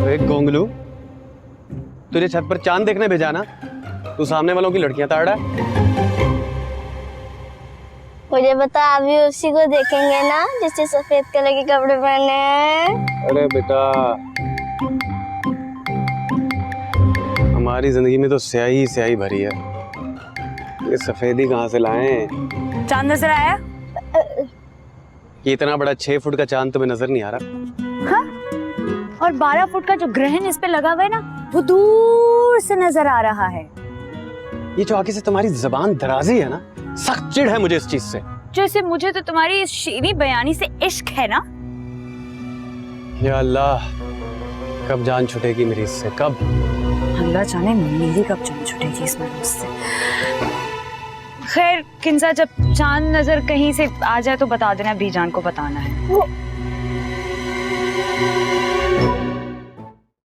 एक गोंगलू, तुझे छत पर चांद देखने भेजा ना, तू सामने वालों की लड़कियां ताड़ रहा है। मुझे बता, अभी उसी को देखेंगे ना जिसने सफेद कलर के कपड़े पहने हैं। अरे बेटा, हमारी जिंदगी में तो स्याही ही स्याही भरी है, ये सफेदी कहाँ से लाएं? चांद नजर आया? ये इतना बड़ा 6 फुट का चांद तुम्हें नजर नहीं आ रहा? हाँ? और 12 फुट का जो ग्रहण इस पे लगा हुआ है ना, वो दूर से नजर आ रहा है। ये जो आगे से तुम्हारी जबान दराजी है ना, सख्त चिढ़ है मुझे इस चीज से। जैसे मुझे तो तुम्हारी इस शीरी बयानी से इश्क है ना। या अल्लाह, कब जान छूटेगी मेरी इससे, कब? अल्लाह जाने मेरी कब जान छूटेगी इस मनुष्य से। खैर किंजा, जब चांद नजर कहीं से आ जाए तो बता देना, बीजान को बताना है। वो